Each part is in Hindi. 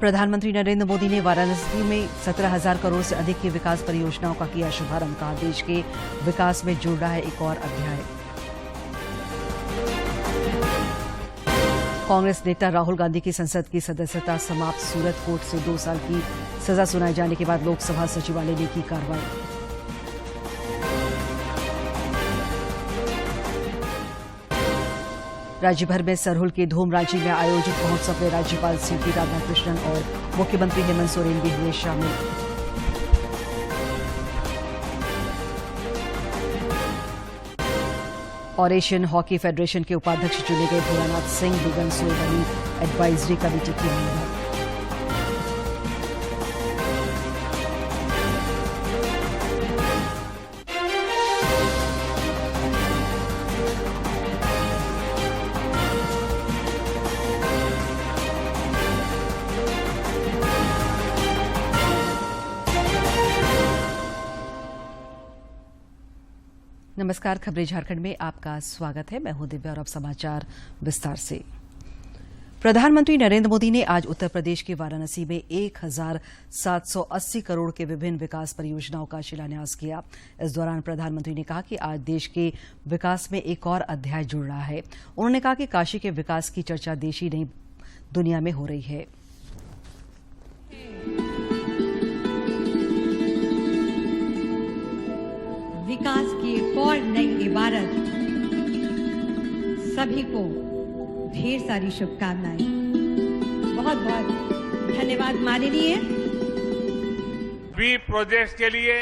प्रधानमंत्री नरेंद्र मोदी ने वाराणसी में 17,000 करोड़ से अधिक की विकास परियोजनाओं का किया शुभारंभ। कहा, देश के विकास में जुड़ रहा है एक और अध्याय। कांग्रेस नेता राहुल गांधी की संसद की सदस्यता समाप्त। सूरत कोर्ट से 2 साल की सजा सुनाए जाने के बाद लोकसभा सचिवालय ने की कार्रवाई। राज्य भर में सरहुल के धूम रांची में आयोजित महोत्सव में राज्यपाल सीपी राधाकृष्णन और मुख्यमंत्री हेमंत सोरेन भी हुए शामिल। और एशियन हॉकी फेडरेशन के उपाध्यक्ष चुने गए भोलानाथ सिंह बिगन सोल बनी एडवाइजरी कमेटी के मेंबर। नमस्कार, खबरें झारखंड में आपका स्वागत है। मैं हूं दिव्या और अब समाचार विस्तार से। प्रधानमंत्री नरेंद्र मोदी ने आज उत्तर प्रदेश के वाराणसी में 1,780 करोड़ के विभिन्न विकास परियोजनाओं का शिलान्यास किया। इस दौरान प्रधानमंत्री ने कहा कि आज देश के विकास में एक और अध्याय जुड़ रहा है। उन्होंने कहा कि काशी के विकास की चर्चा देश ही नहीं दुनिया में हो रही है। विकास की एक और नई इबारत। सभी को ढेर सारी शुभकामनाएं। बहुत बहुत धन्यवाद माननीय। बी प्रोजेक्ट्स के लिए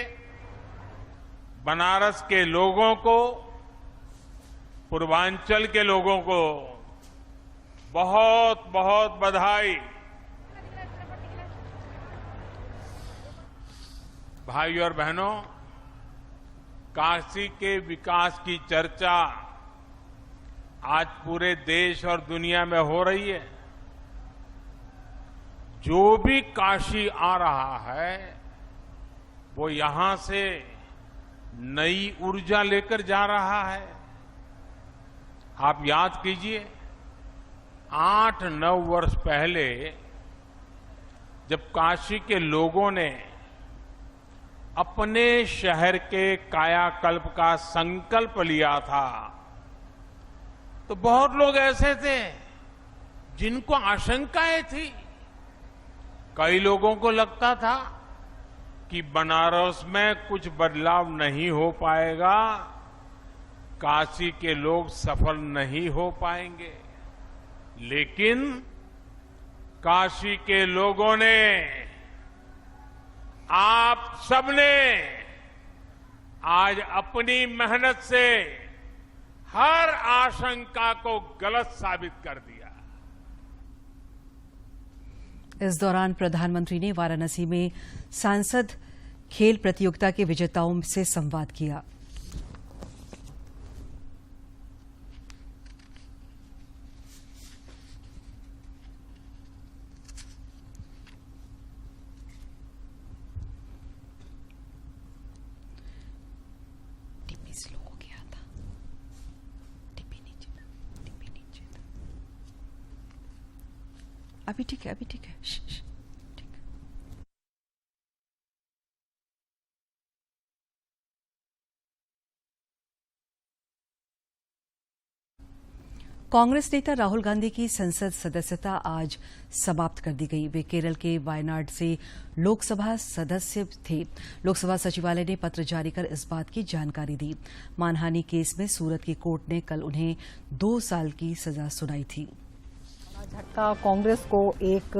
बनारस के लोगों को, पूर्वांचल के लोगों को बहुत बहुत बधाई। भाइयों और बहनों, काशी के विकास की चर्चा आज पूरे देश और दुनिया में हो रही है। जो भी काशी आ रहा है वो यहां से नई ऊर्जा लेकर जा रहा है। आप याद कीजिए, 8-9 वर्ष पहले जब काशी के लोगों ने अपने शहर के कायाकल्प का संकल्प लिया था तो बहुत लोग ऐसे थे जिनको आशंकाएं थी। कई लोगों को लगता था कि बनारस में कुछ बदलाव नहीं हो पाएगा, काशी के लोग सफल नहीं हो पाएंगे। लेकिन काशी के लोगों ने, आप सबने आज अपनी मेहनत से हर आशंका को गलत साबित कर दिया। इस दौरान प्रधानमंत्री ने वाराणसी में सांसद खेल प्रतियोगिता के विजेताओं से संवाद किया। स्लो हो गया था, टिप्पी नीचे था। अभी ठीक है, ठीक है। कांग्रेस नेता राहुल गांधी की संसद सदस्यता आज समाप्त कर दी गई। वे केरल के वायनाड से लोकसभा सदस्य थे। लोकसभा सचिवालय ने पत्र जारी कर इस बात की जानकारी दी। मानहानि केस में सूरत की कोर्ट ने कल उन्हें 2 साल की सजा सुनाई थी। झटका कांग्रेस को एक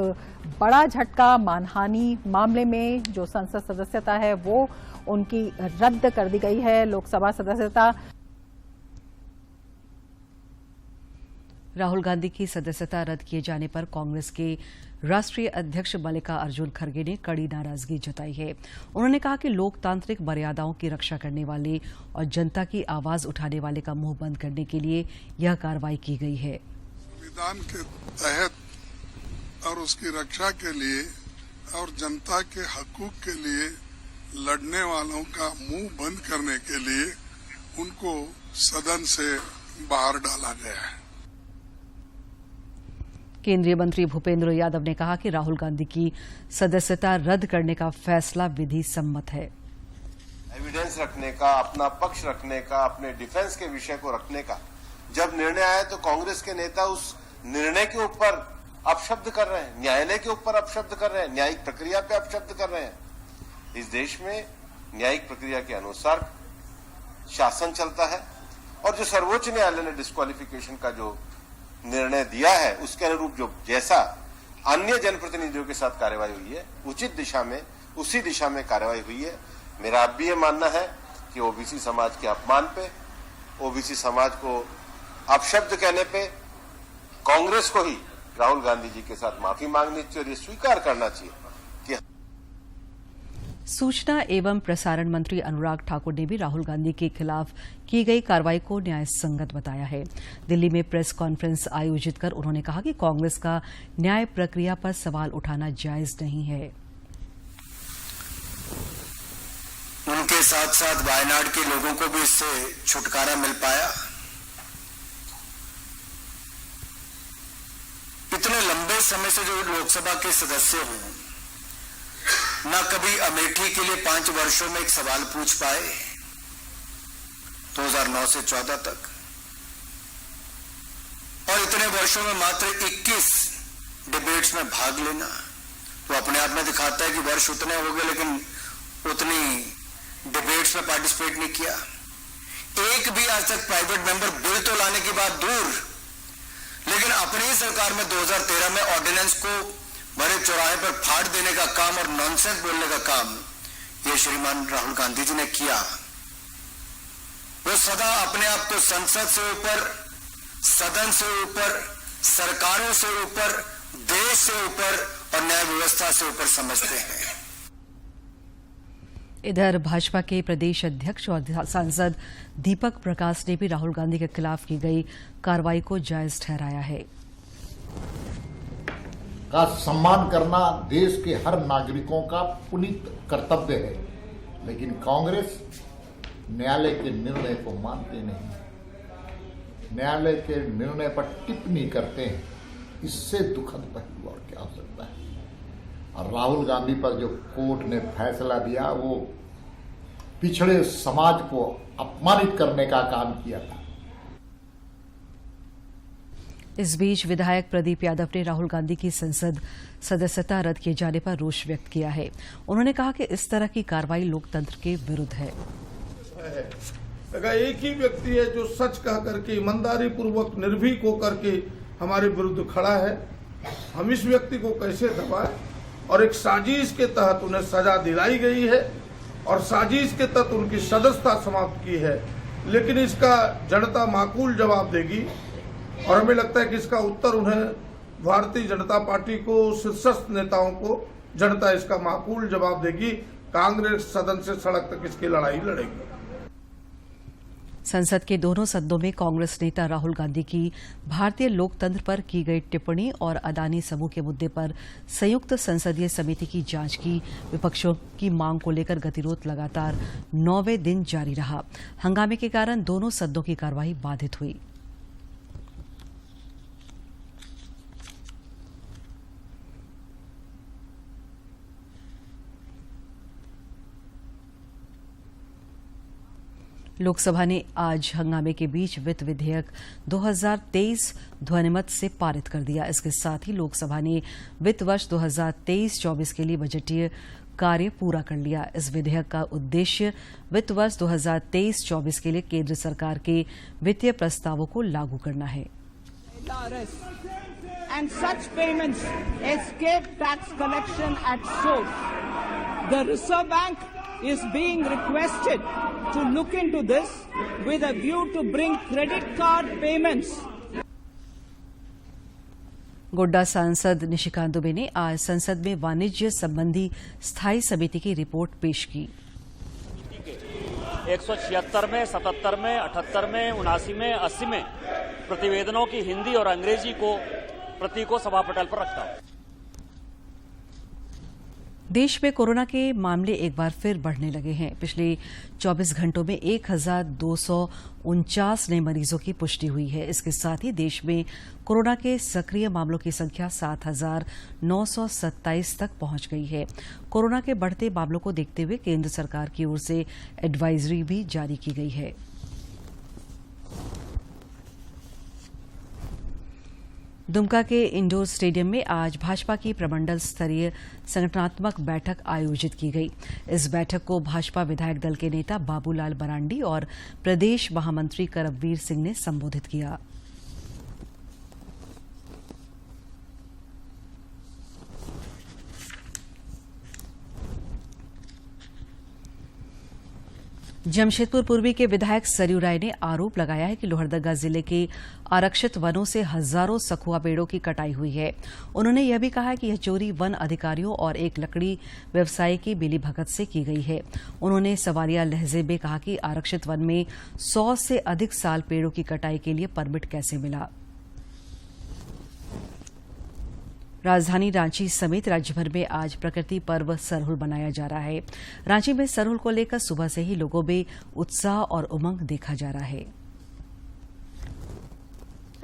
बड़ा झटका। मानहानि मामले में जो संसद सदस्यता है वो उनकी रद्द कर दी गई है। लोकसभा सदस्यता राहुल गांधी की सदस्यता रद्द किए जाने पर कांग्रेस के राष्ट्रीय अध्यक्ष मल्लिकार्जुन खड़गे ने कड़ी नाराजगी जताई है। उन्होंने कहा कि लोकतांत्रिक मर्यादाओं की रक्षा करने वाले और जनता की आवाज उठाने वाले का मुंह बंद करने के लिए यह कार्रवाई की गई है। संविधान के तहत और उसकी रक्षा के लिए और जनता के हकूक के लिए लड़ने वालों का मुंह बंद करने के लिए उनको सदन से बाहर डाला गया है। केंद्रीय मंत्री भूपेंद्र यादव ने कहा कि राहुल गांधी की सदस्यता रद्द करने का फैसला विधि सम्मत है। एविडेंस रखने का, अपना पक्ष रखने का, अपने डिफेंस के विषय को रखने का जब निर्णय आया तो कांग्रेस के नेता उस निर्णय के ऊपर अपशब्द कर रहे हैं, न्यायालय के ऊपर अपशब्द कर रहे हैं, न्यायिक प्रक्रिया पे अपशब्द कर रहे हैं। इस देश में न्यायिक प्रक्रिया के अनुसार शासन चलता है और जो सर्वोच्च न्यायालय ने डिस्क्वालिफिकेशन का जो निर्णय दिया है उसके अनुरूप जो जैसा अन्य जनप्रतिनिधियों के साथ कार्रवाई हुई है उचित दिशा में, उसी दिशा में कार्रवाई हुई है। मेरा अब भी ये मानना है कि ओबीसी समाज के अपमान पे, ओबीसी समाज को अपशब्द कहने पे कांग्रेस को ही राहुल गांधी जी के साथ माफी मांगनी चाहिए और ये स्वीकार करना चाहिए कि सूचना एवं प्रसारण मंत्री अनुराग ठाकुर ने भी राहुल गांधी के खिलाफ की गई कार्रवाई को न्याय संगत बताया है। दिल्ली में प्रेस कॉन्फ्रेंस आयोजित कर उन्होंने कहा कि कांग्रेस का न्याय प्रक्रिया पर सवाल उठाना जायज नहीं है। उनके साथ साथ वायनाड के लोगों को भी इससे छुटकारा मिल पाया। इतने लंबे समय से जो लोकसभा के सदस्य हों, न कभी अमेठी के लिए 5 वर्षों में एक सवाल पूछ पाए 2009 से 14 तक, और इतने वर्षों में मात्र 21 डिबेट्स में भाग लेना तो अपने आप में दिखाता है कि वर्ष उतने हो गए लेकिन उतनी डिबेट्स में पार्टिसिपेट नहीं किया। एक भी आज तक प्राइवेट मेंबर बिल तो लाने की बात दूर, लेकिन अपनी ही सरकार में 2013 में ऑर्डिनेंस को बड़े चौराहे पर फाड़ देने का काम और नॉनसेंस बोलने का काम ये श्रीमान राहुल गांधी जी ने किया। वो सदा अपने आप को संसद से ऊपर, सदन से ऊपर, सरकारों से ऊपर, देश से ऊपर और न्याय व्यवस्था से ऊपर समझते हैं। इधर भाजपा के प्रदेश अध्यक्ष और सांसद दीपक प्रकाश ने भी राहुल गांधी के खिलाफ की गई कार्रवाई को जायज ठहराया है। का सम्मान करना देश के हर नागरिकों का पुनीत कर्तव्य है, लेकिन कांग्रेस न्यायालय के निर्णय को मानते नहीं, न्यायालय के निर्णय पर टिप्पणी करते हैं। इससे दुखद पहलू और क्या हो सकता है। और राहुल गांधी पर जो कोर्ट ने फैसला दिया वो पिछड़े समाज को अपमानित करने का काम किया था। इस बीच विधायक प्रदीप यादव ने राहुल गांधी की संसद सदस्यता रद्द किए जाने पर रोष व्यक्त किया है। उन्होंने कहा कि इस तरह की कार्रवाई लोकतंत्र के विरुद्ध है। अगर एक ही व्यक्ति है जो सच कह करके ईमानदारी पूर्वक निर्भीक होकर के हमारे विरुद्ध खड़ा है, हम इस व्यक्ति को कैसे दबाएं? और एक साजिश के तहत उन्हें सजा दिलाई गई है और साजिश के तहत उनकी सदस्यता समाप्त की है, लेकिन इसका जनता माकूल जवाब देगी और हमें लगता है कि इसका उत्तर उन्हें भारतीय जनता पार्टी को, शीर्षस्थ नेताओं को जनता इसका माकूल जवाब देगी। कांग्रेस सदन से सड़क तक इसकी लड़ाई लड़ेगी। संसद के दोनों सदनों में कांग्रेस नेता राहुल गांधी की भारतीय लोकतंत्र पर की गई टिप्पणी और अदानी समूह के मुद्दे पर संयुक्त संसदीय समिति की जांच की विपक्षों की मांग को लेकर गतिरोध लगातार 9वें दिन जारी रहा। हंगामे के कारण दोनों सदनों की कार्यवाही बाधित हुई। लोकसभा ने आज हंगामे के बीच वित्त विधेयक 2023 ध्वनिमत से पारित कर दिया। इसके साथ ही लोकसभा ने वित्त वर्ष 2023-24 के लिए बजटीय कार्य पूरा कर लिया। इस विधेयक का उद्देश्य वित्त वर्ष 2023-24 के लिए केंद्र सरकार के वित्तीय प्रस्तावों को लागू करना है। And such payments escape tax collection at source. The Reserve Bank is being requested to look into this with a view to bring credit card payments. Godda सांसद निशिकांत दुबे ने आज संसद में वाणिज्य संबंधी स्थायी समिति की रिपोर्ट पेश की। 176 में, 77 में, 78 में, 79 में, 80 में प्रतिवेदनों की हिंदी और अंग्रेजी को प्रति को सभा पटल पर रखता हूं। देश में कोरोना के मामले एक बार फिर बढ़ने लगे हैं। पिछले 24 घंटों में 1249 नए मरीजों की पुष्टि हुई है। इसके साथ ही देश में कोरोना के सक्रिय मामलों की संख्या 7,927 तक पहुंच गई है। कोरोना के बढ़ते मामलों को देखते हुए केंद्र सरकार की ओर से एडवाइजरी भी जारी की गई है। दुमका के इंडोर स्टेडियम में आज भाजपा की प्रमंडल स्तरीय संगठनात्मक बैठक आयोजित की गई। इस बैठक को भाजपा विधायक दल के नेता बाबूलाल मरांडी और प्रदेश महामंत्री करमवीर सिंह ने संबोधित किया। जमशेदपुर पूर्वी के विधायक सरयू राय ने आरोप लगाया है कि लोहरदगा जिले के आरक्षित वनों से हजारों सखुआ पेड़ों की कटाई हुई है। उन्होंने यह भी कहा कि यह चोरी वन अधिकारियों और एक लकड़ी व्यवसायी की मिलीभगत से की गई है। उन्होंने सवालिया लहजे में कहा कि आरक्षित वन में 100 से अधिक साल पेड़ों की कटाई के लिए परमिट कैसे मिला। राजधानी रांची समेत राज्यभर में आज प्रकृति पर्व सरहुल मनाया जा रहा है। रांची में सरहुल को लेकर सुबह से ही लोगों में उत्साह और उमंग देखा जा रहा है।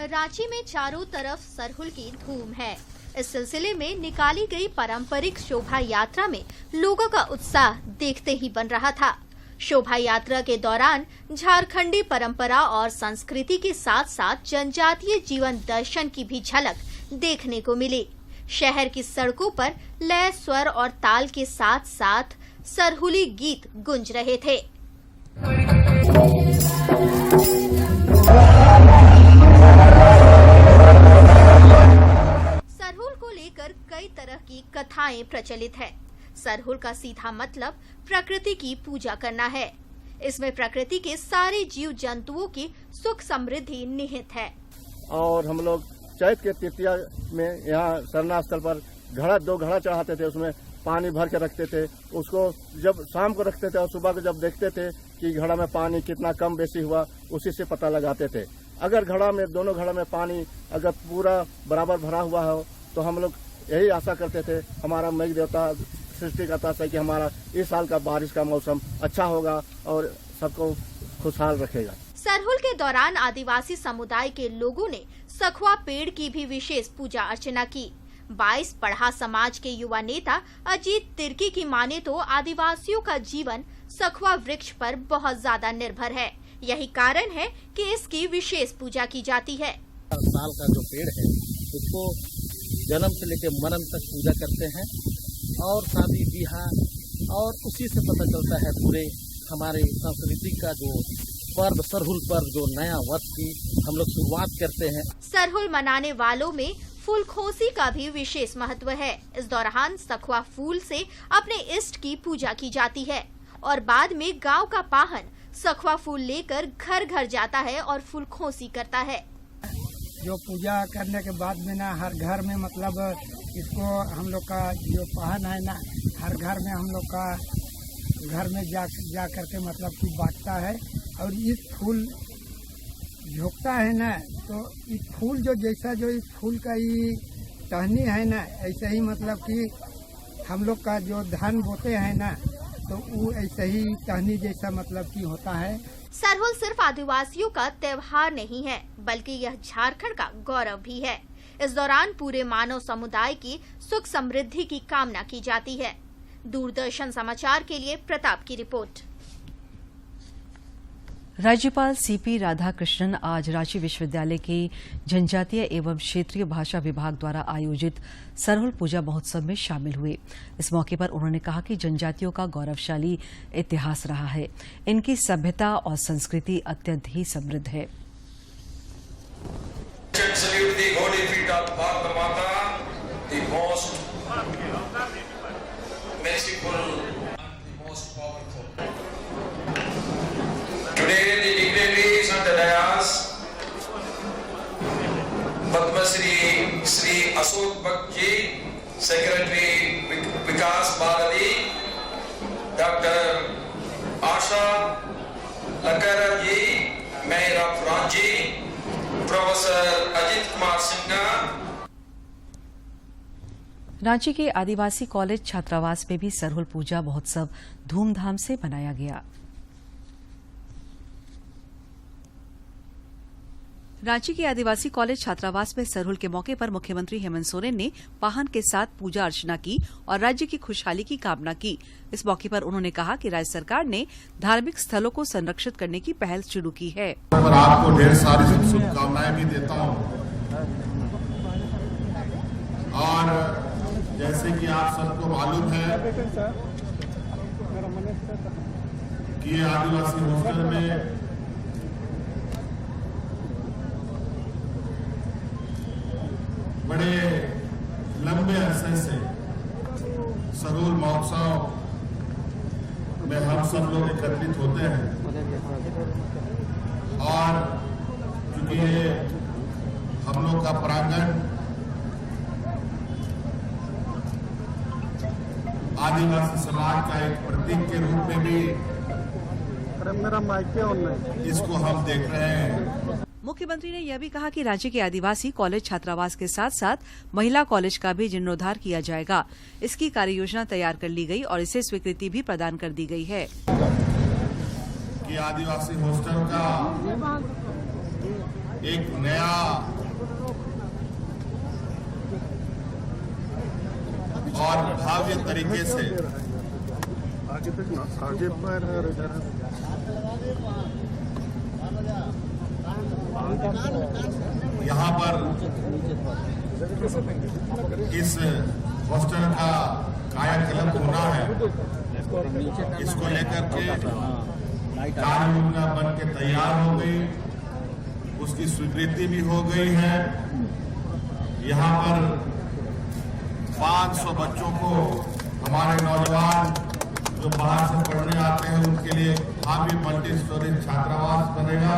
रांची में चारों तरफ सरहुल की धूम है। इस सिलसिले में निकाली गई पारंपरिक शोभा यात्रा में लोगों का उत्साह देखते ही बन रहा था। शोभा यात्रा के दौरान झारखंडी परंपरा और संस्कृति के साथ साथ जनजातीय जीवन दर्शन की भी झलक देखने को मिली। शहर की सड़कों पर लय, स्वर और ताल के साथ साथ सरहुली गीत गूंज रहे थे। सरहुल को लेकर कई तरह की कथाएं प्रचलित है। सरहुल का सीधा मतलब प्रकृति की पूजा करना है। इसमें प्रकृति के सारे जीव जंतुओं की सुख समृद्धि निहित है। और हम लोग चैत के तृतीया में यहाँ सरना स्थल पर दो घड़ा चढ़ाते थे, उसमें पानी भर के रखते थे। उसको जब शाम को रखते थे और सुबह को जब देखते थे कि घड़ा में पानी कितना कम बेसी हुआ, उसी से पता लगाते थे। अगर दोनों घड़ा में पानी अगर पूरा बराबर भरा हुआ हो तो हम लोग यही आशा करते थे, हमारा मेघ देवता सृष्टिकर्ता से कि हमारा इस साल का बारिश का मौसम अच्छा होगा और सबको खुशहाल रखेगा। सरहुल के दौरान आदिवासी समुदाय के लोगों ने सखुआ पेड़ की भी विशेष पूजा अर्चना की। 22 पढ़ा समाज के युवा नेता अजीत तिर्की की माने तो आदिवासियों का जीवन सखुआ वृक्ष पर बहुत ज्यादा निर्भर है। यही कारण है कि इसकी विशेष पूजा की जाती है। साल का जो पेड़ है उसको जन्म से लेकर मरण तक पूजा करते हैं और शादी ब्याह और उसी से पता चलता है पूरे हमारे संस्कृति का जो पर्व सरहुल पर जो नया वर्ष की हम लोग शुरुआत करते हैं। सरहुल मनाने वालों में फूलखोसी का भी विशेष महत्व है। इस दौरान सखुआ फूल से अपने इष्ट की पूजा की जाती है और बाद में गांव का पाहन सखुआ फूल लेकर घर घर जाता है और फूलखोसी करता है। जो पूजा करने के बाद में ना हर घर में मतलब इसको हम लोग का जो पाहन है ना हर घर में हम लोग का घर में जा करके मतलब कि बांटता है। और इस फूल झोंकता है ना तो इस फूल जो जैसा जो इस फूल का ये टहनी है ना ऐसे ही मतलब कि हम लोग का जो धान बोते हैं ना तो वो ऐसे ही टहनी जैसा मतलब कि होता है। सरहुल सिर्फ आदिवासियों का त्योहार नहीं है बल्कि यह झारखंड का गौरव भी है। इस दौरान पूरे मानव समुदाय की सुख समृद्धि की कामना की जाती है। दूरदर्शन समाचार के लिए प्रताप की रिपोर्ट। राज्यपाल सीपी राधाकृष्णन आज रांची विश्वविद्यालय के जनजातीय एवं क्षेत्रीय भाषा विभाग द्वारा आयोजित सरहुल पूजा महोत्सव में शामिल हुए। इस मौके पर उन्होंने कहा कि जनजातियों का गौरवशाली इतिहास रहा है। इनकी सभ्यता और संस्कृति अत्यंत ही समृद्ध है। Today, the dignitaries on the dais, Padma Shri Ashok Bhatt ji, Secretary Vikas Bharati, Dr. Asha Lakara ji, Mayor of Ranchi, Professor Ajit Kumar Sinha, Ranchi के आदिवासी कॉलेज छात्रावास में भी सरहुल पूजा महोत्सव धूमधाम से मनाया गया। रांची के आदिवासी कॉलेज छात्रावास में सरहुल के मौके पर मुख्यमंत्री हेमंत सोरेन ने वाहन के साथ पूजा अर्चना की और राज्य की खुशहाली की कामना की। इस मौके पर उन्होंने कहा कि राज्य सरकार ने धार्मिक स्थलों को संरक्षित करने की पहल शुरू की है। पर आपको ढेर सारी शुभकामनाएं भी देता हूं और जैसे कि आप सबको मालूम है कि ये आदिवासी हॉस्टल में बड़े लंबे अरसे से सरहुल महोत्सव में हम सब लोग एकत्रित होते हैं और क्योंकि ये हम लोग का प्रांगण आदिवासी समाज का एक प्रतीक के रूप में भी इसको हम देख रहे हैं। मुख्यमंत्री ने यह भी कहा कि राज्य के आदिवासी कॉलेज छात्रावास के साथ साथ महिला कॉलेज का भी जीर्णोद्धार किया जाएगा। इसकी कार्ययोजना तैयार कर ली गई और इसे स्वीकृति भी प्रदान कर दी गई है कि आदिवासी हॉस्टल का एक नया और भव्य तरीके से यहाँ पर इस हॉस्टल का कायाकल्प होना है। इसको लेकर के कार्ययोजना बन के तैयार हो गई, उसकी स्वीकृति भी हो गई है। यहाँ पर 500 बच्चों को हमारे नौजवान जो बाहर से पढ़ने आते हैं उनके लिए भव्य मल्टी स्टोरेज छात्रावास बनेगा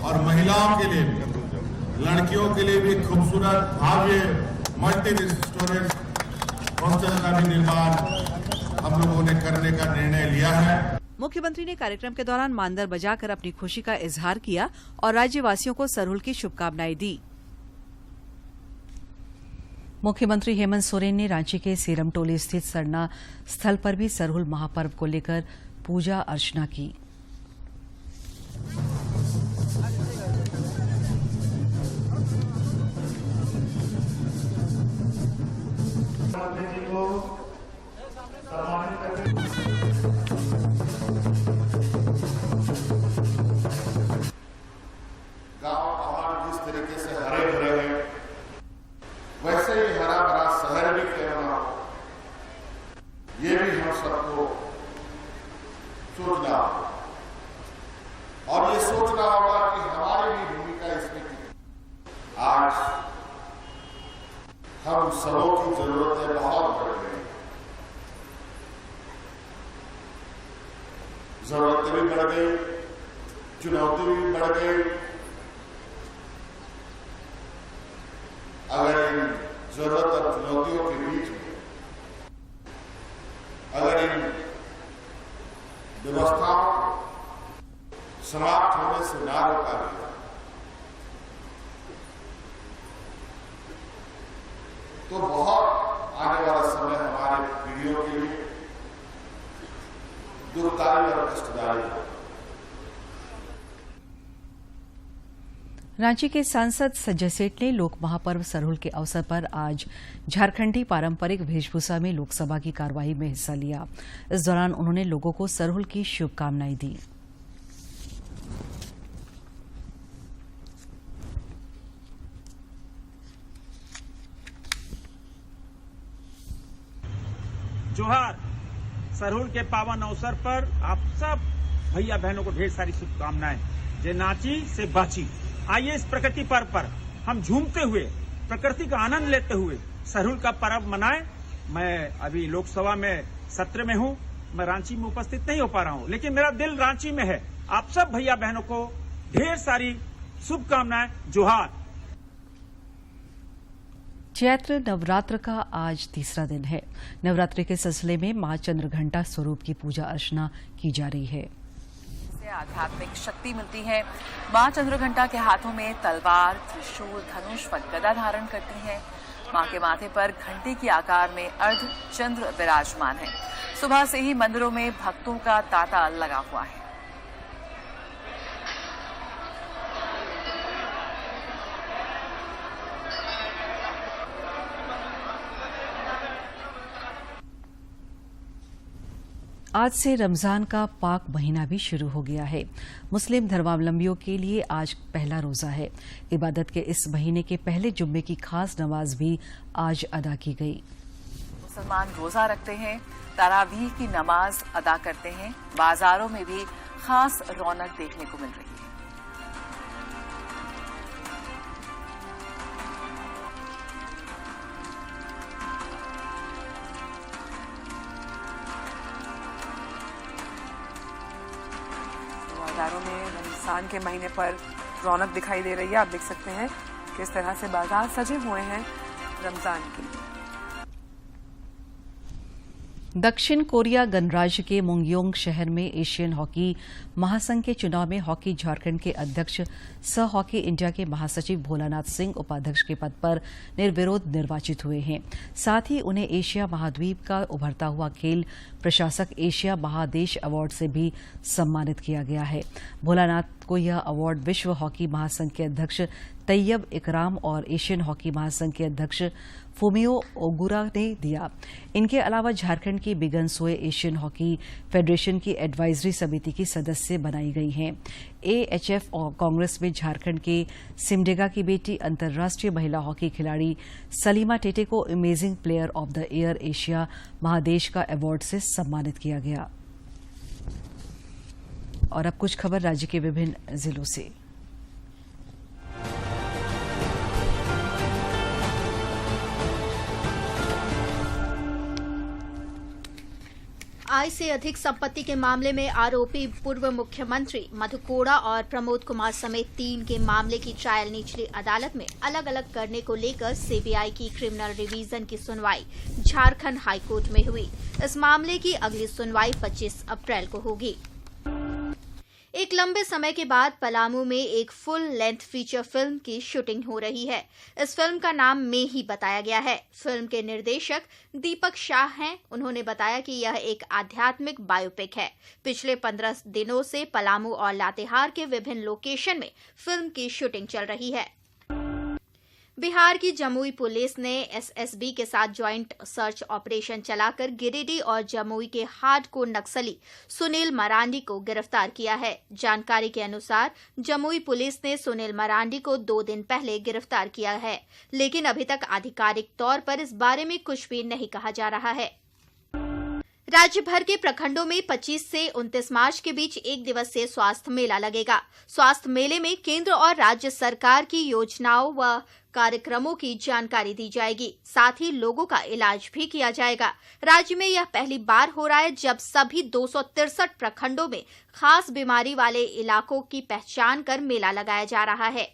और महिलाओं के लिए भी, लड़कियों के लिए भी खूबसूरत भव्य मल्टी स्टोरेज हॉस्टल का भी निर्माण हम लोगों ने करने का निर्णय लिया है। मुख्यमंत्री ने कार्यक्रम के दौरान मानदर बजाकर अपनी खुशी का इजहार किया और राज्यवासियों को सरहुल की शुभकामनाएं दी। मुख्यमंत्री हेमंत सोरेन ने रांची के सीरमटोली स्थित सरना स्थल पर भी सरहुल महापर्व को लेकर पूजा अर्चना की। गांव पहाड़ जिस तरीके से हरे भरे हैं वैसे ही हरा भरा शहर भी क्यों ना हो, ये भी हम सबको सोचना और ये सोचना होगा कि हमारी भी भूमिका इसमें की। आज हम सबों की जरूरतें बहुत बढ़ गई, जरूरतें भी बढ़ गई, चुनौती भी बढ़ गई। अगर इन जरूरत और चुनौतियों के बीच में अगर इन व्यवस्थाओं को समाप्त होने से ना रोका गया तो बहुत आने वाला समय हमारे पीढ़ियों के लिए दुखदायी और कष्टदायी है। रांची के सांसद संजय सेठ ने लोक महापर्व सरहुल के अवसर पर आज झारखंडी पारंपरिक वेशभूषा में लोकसभा की कार्यवाही में हिस्सा लिया। इस दौरान उन्होंने लोगों को सरहुल की शुभकामनाएं दी। जोहार। सरहुल के पावन अवसर पर आप सब भैया बहनों को ढेर सारी शुभकामनाएं। जे नाची से बाची। आइए इस प्रकृति पर्व पर हम झूमते हुए प्रकृति का आनंद लेते हुए सरहुल का पर्व मनाएं। मैं अभी लोकसभा में सत्र में हूं, मैं रांची में उपस्थित नहीं हो पा रहा हूं, लेकिन मेरा दिल रांची में है। आप सब भैया बहनों को ढेर सारी शुभकामनाएं। जोहार। चैत्र नवरात्र का आज तीसरा दिन है। नवरात्रि के सिलसिले में मां चंद्रघंटा स्वरूप की पूजा अर्चना की जा रही है। आध्यात्मिक शक्ति मिलती है। मां चंद्रघंटा के हाथों में तलवार, त्रिशूल, धनुष व गदा धारण करती हैं। मां के माथे पर घंटी के आकार में अर्ध चंद्र विराजमान है। सुबह से ही मंदिरों में भक्तों का तांता लगा हुआ है। आज से रमजान का पाक महीना भी शुरू हो गया है। मुस्लिम धर्मावलंबियों के लिए आज पहला रोजा है। इबादत के इस महीने के पहले जुम्मे की खास नमाज भी आज अदा की गई। मुसलमान रोजा रखते हैं, तरावीह की नमाज अदा करते हैं। बाजारों में भी खास रौनक देखने को मिल रही है। बाजारों में रमजान के महीने पर रौनक दिखाई दे रही है। आप देख सकते हैं किस तरह से बाजार सजे हुए हैं रमजान के लिए। दक्षिण कोरिया गणराज्य के मुंगयोंग शहर में एशियन हॉकी महासंघ के चुनाव में हॉकी झारखंड के अध्यक्ष सह हॉकी इंडिया के महासचिव भोलानाथ सिंह उपाध्यक्ष के पद पर निर्विरोध निर्वाचित हुए हैं। साथ ही उन्हें एशिया महाद्वीप का उभरता हुआ खेल प्रशासक एशिया महादेश अवार्ड से भी सम्मानित किया गया है। भोलानाथ को यह अवार्ड विश्व हॉकी महासंघ के अध्यक्ष तैयब इकराम और एशियन हॉकी महासंघ के अध्यक्ष फुमियो ओगुरा ने दिया। इनके अलावा झारखंड की बिगन सोए एशियन हॉकी फेडरेशन की एडवाइजरी समिति की सदस्य बनाई गई हैं। एएचएफ और कांग्रेस में झारखंड के सिमडेगा की बेटी अंतर्राष्ट्रीय महिला हॉकी खिलाड़ी सलीमा टेटे को amazing player of the year Asia महादेश का अवार्ड से सम्मानित किया गया। और अब कुछ खबर राज्य के विभिन्न जिलों से। आय से अधिक संपत्ति के मामले में आरोपी पूर्व मुख्यमंत्री मधु कोड़ा और प्रमोद कुमार समेत 3 के मामले की ट्रायल निचली अदालत में अलग अलग करने को लेकर सीबीआई की क्रिमिनल रिवीजन की सुनवाई झारखंड हाईकोर्ट में हुई। इस मामले की अगली सुनवाई 25 अप्रैल को होगी। एक लंबे समय के बाद पलामू में एक फुल लेंथ फीचर फिल्म की शूटिंग हो रही है। इस फिल्म का नाम में ही बताया गया है। फिल्म के निर्देशक दीपक शाह हैं। उन्होंने बताया कि यह एक आध्यात्मिक बायोपिक है। पिछले 15 दिनों से पलामू और लातेहार के विभिन्न लोकेशन में फिल्म की शूटिंग चल रही है। बिहार की जमुई पुलिस ने एसएसबी के साथ ज्वाइंट सर्च ऑपरेशन चलाकर गिरिडीह और जमुई के हार्डकोर नक्सली सुनील मरांडी को गिरफ्तार किया है। जानकारी के अनुसार जमुई पुलिस ने सुनील मरांडी को 2 दिन पहले गिरफ्तार किया है, लेकिन अभी तक आधिकारिक तौर पर इस बारे में कुछ भी नहीं कहा जा रहा है। राज्य भर के प्रखंडों में 25 से 29 मार्च के बीच 1 दिवसीय स्वास्थ्य मेला लगेगा। स्वास्थ्य मेले में केंद्र और राज्य सरकार की योजनाओं व कार्यक्रमों की जानकारी दी जाएगी। साथ ही लोगों का इलाज भी किया जाएगा। राज्य में यह पहली बार हो रहा है जब सभी 263 प्रखंडों में खास बीमारी वाले इलाकों की पहचान कर मेला लगाया जा रहा है।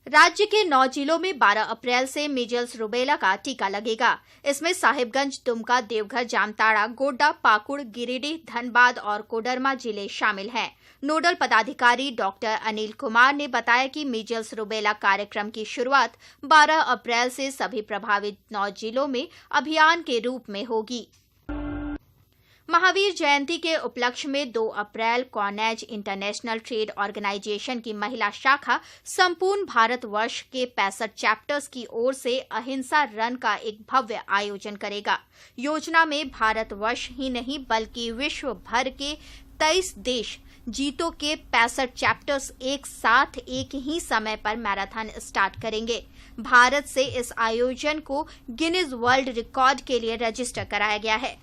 राज्य के 9 जिलों में 12 अप्रैल से मीजल्स रूबेला का टीका लगेगा। इसमें साहिबगंज, दुमका, देवघर, जामताड़ा, गोड्डा, पाकुड़, गिरिडीह, धनबाद और कोडरमा जिले शामिल हैं। नोडल पदाधिकारी डॉक्टर अनिल कुमार ने बताया कि मीजल्स रूबेला कार्यक्रम की शुरुआत 12 अप्रैल से सभी प्रभावित 9 जिलों में अभियान के रूप में होगी। महावीर जयंती के उपलक्ष्य में 2 अप्रैल कॉनेज इंटरनेशनल ट्रेड ऑर्गेनाइजेशन की महिला शाखा संपूर्ण भारतवर्ष के 65 चैप्टर्स की ओर से अहिंसा रन का एक भव्य आयोजन करेगा। योजना में भारतवर्ष ही नहीं बल्कि विश्व भर के 23 देश जीतो के 65 चैप्टर्स एक साथ एक ही समय पर मैराथन स्टार्ट करेंगे। भारत से इस आयोजन को गिनीज वर्ल्ड रिकॉर्ड के लिए रजिस्टर कराया गया है।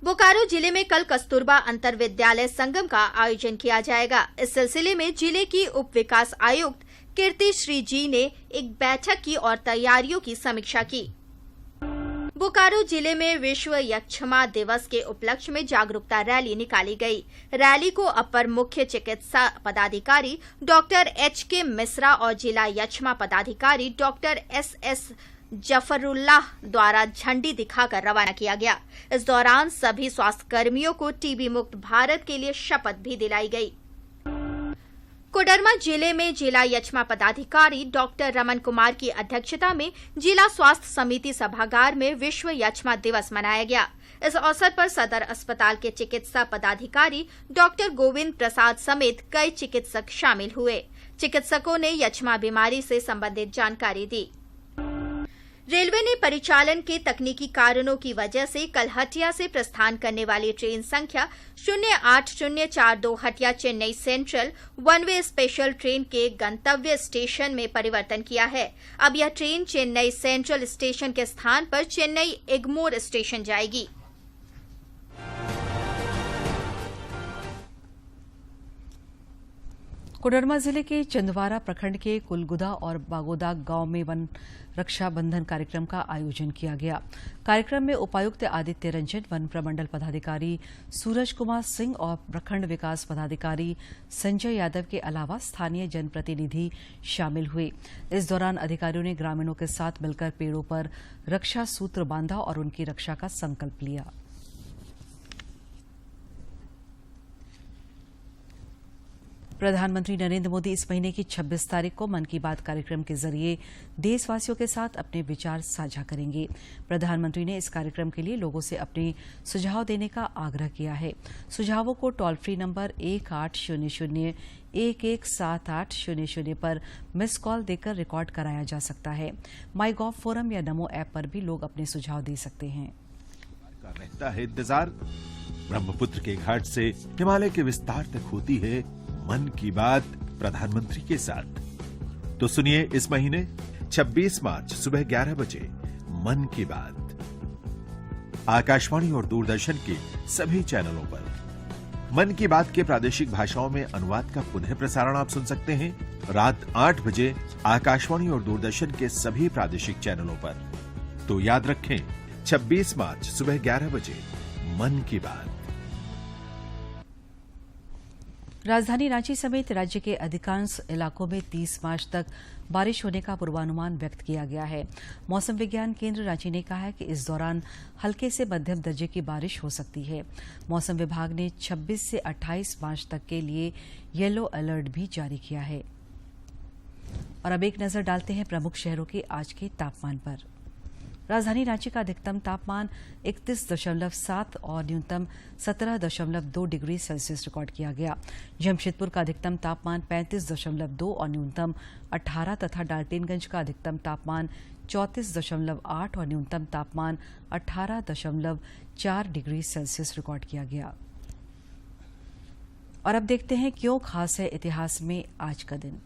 बोकारो जिले में कल कस्तूरबा अंतर विद्यालय संगम का आयोजन किया जाएगा। इस सिलसिले में जिले की उप विकास आयुक्त कीर्ति श्री जी ने एक बैठक की और तैयारियों की समीक्षा की। बोकारो जिले में विश्व यक्ष्मा दिवस के उपलक्ष्य में जागरूकता रैली निकाली गई। रैली को अपर मुख्य चिकित्सा पदाधिकारी डॉक्टर एच.के. मिश्रा और जिला यक्ष्मा पदाधिकारी डॉक्टर एस.एस. जफरुल्लाह द्वारा झंडी दिखाकर रवाना किया गया। इस दौरान सभी स्वास्थ्य कर्मियों को टीबी मुक्त भारत के लिए शपथ भी दिलाई गई। कोडरमा जिले में जिला यक्ष्मा पदाधिकारी डॉक्टर रमन कुमार की अध्यक्षता में जिला स्वास्थ्य समिति सभागार में विश्व यक्ष्मा दिवस मनाया गया। इस अवसर पर सदर अस्पताल के चिकित्सा पदाधिकारी डॉक्टर गोविंद प्रसाद समेत कई चिकित्सक शामिल हुए। चिकित्सकों ने यक्ष्मा बीमारी से संबंधित जानकारी दी। रेलवे ने परिचालन के तकनीकी कारणों की वजह से कल हटिया से प्रस्थान करने वाली ट्रेन संख्या 08042 Hatia Chennai central one way special train के गंतव्य स्टेशन में परिवर्तन किया है। अब यह ट्रेन चेन्नई सेंट्रल स्टेशन के स्थान पर चेन्नई एग्मोर स्टेशन जाएगी। कोडरमा जिले के चंदवारा प्रखंड के कुलगुदा और बागोदाग गांव में वन रक्षाबंधन कार्यक्रम का आयोजन किया गया। कार्यक्रम में उपायुक्त आदित्य रंजन, वन प्रमंडल पदाधिकारी सूरज कुमार सिंह और प्रखंड विकास पदाधिकारी संजय यादव के अलावा स्थानीय जनप्रतिनिधि शामिल हुए। इस दौरान अधिकारियों ने ग्रामीणों के साथ मिलकर पेड़ों पर रक्षा सूत्र बांधा और उनकी रक्षा का संकल्प लिया। प्रधानमंत्री नरेंद्र मोदी इस महीने की 26 तारीख को मन की बात कार्यक्रम के जरिए देशवासियों के साथ अपने विचार साझा करेंगे। प्रधानमंत्री ने इस कार्यक्रम के लिए लोगों से अपने सुझाव देने का आग्रह किया है। सुझावों को टोल फ्री नंबर 1800-117800 पर मिस कॉल देकर रिकॉर्ड कराया जा सकता है। माई गॉव फोरम या नमो ऐप पर भी लोग अपने सुझाव दे सकते हैं। रहता है इंतजार, ब्रह्मपुत्र के घाट से हिमालय के विस्तार तक होती है मन की बात प्रधानमंत्री के साथ। तो सुनिए इस महीने 26 मार्च सुबह 11 बजे मन की बात आकाशवाणी और दूरदर्शन के सभी चैनलों पर। मन की बात के प्रादेशिक भाषाओं में अनुवाद का पुनः प्रसारण आप सुन सकते हैं रात 8 बजे आकाशवाणी और दूरदर्शन के सभी प्रादेशिक चैनलों पर। तो याद रखें 26 मार्च सुबह 11 बजे मन की बात। राजधानी रांची समेत राज्य के अधिकांश इलाकों में 30 मार्च तक बारिश होने का पूर्वानुमान व्यक्त किया गया है। मौसम विज्ञान केंद्र रांची ने कहा है कि इस दौरान हल्के से मध्यम दर्जे की बारिश हो सकती है। मौसम विभाग ने 26 से 28 मार्च तक के लिए येलो अलर्ट भी जारी किया है। और अब एक नजर डालते हैं प्रमुख शहरों के आज के तापमान पर। राजधानी रांची का अधिकतम तापमान 31.7 और न्यूनतम 17.2 डिग्री सेल्सियस रिकॉर्ड किया गया। जमशेदपुर का अधिकतम तापमान 35.2 और न्यूनतम 18 तथा डाल्टनगंज का अधिकतम तापमान 34.8 और न्यूनतम तापमान 18.4 डिग्री सेल्सियस रिकॉर्ड किया गया। और अब देखते हैं क्यों खास है इतिहास में आज का दिन।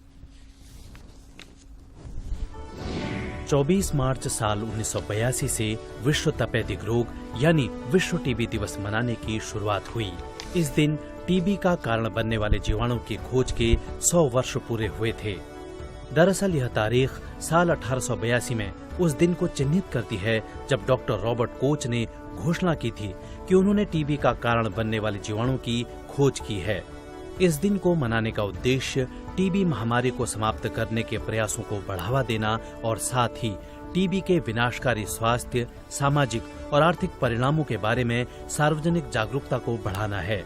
24 मार्च साल 1982 से विश्व तपेदिक रोग यानी विश्व टीबी दिवस मनाने की शुरुआत हुई। इस दिन टीबी का कारण बनने वाले जीवाणु की खोज के 100 वर्ष पूरे हुए थे। दरअसल यह तारीख साल 1882 में उस दिन को चिन्हित करती है जब डॉक्टर रॉबर्ट कोच ने घोषणा की थी कि उन्होंने टीबी का कारण बनने वाले जीवाणु की खोज की है। इस दिन को मनाने का उद्देश्य टीबी महामारी को समाप्त करने के प्रयासों को बढ़ावा देना और साथ ही टीबी के विनाशकारी स्वास्थ्य, सामाजिक और आर्थिक परिणामों के बारे में सार्वजनिक जागरूकता को बढ़ाना है।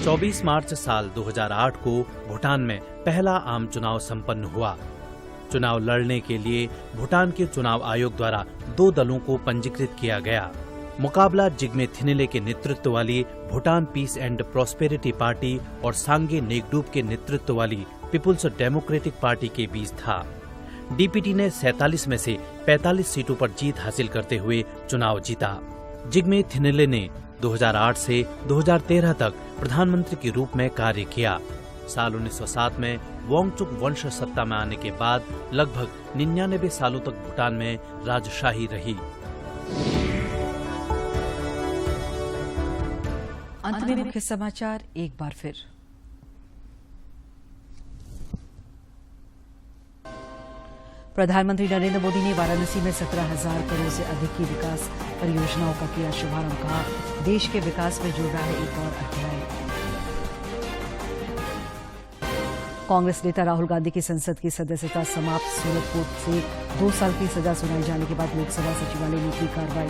24 मार्च साल 2008 को भूटान में पहला आम चुनाव संपन्न हुआ। चुनाव लड़ने के लिए भूटान के चुनाव आयोग द्वारा 2 दलों को पंजीकृत किया गया। मुकाबला जिग्मे थिनिले के नेतृत्व वाली Bhutan peace and prosperity party और सांगे नेगडूप के नेतृत्व वाली पीपुल्स डेमोक्रेटिक पार्टी के बीच था। डीपीटी ने 47 में से 45 सीटों पर जीत हासिल करते हुए चुनाव जीता। जिग्मे थिनिले ने 2008 से 2013 तक प्रधानमंत्री के रूप में कार्य किया। साल 1907 में वांगचुक वंश सत्ता में आने के बाद लगभग 99 सालों तक भूटान में राजशाही रही। अंत में मुख्य समाचार एक बार फिर। प्रधानमंत्री नरेंद्र मोदी ने वाराणसी में 17,000 करोड़ से अधिक की विकास परियोजनाओं का किया शुभारंभ। कहा, देश के विकास में जुड़ रहा है एक और अध्याय। कांग्रेस नेता राहुल गांधी की संसद की सदस्यता समाप्त। सूरत कोर्ट से 2 साल की सजा सुनाई जाने के बाद लोकसभा सचिवालय ने की कार्रवाई।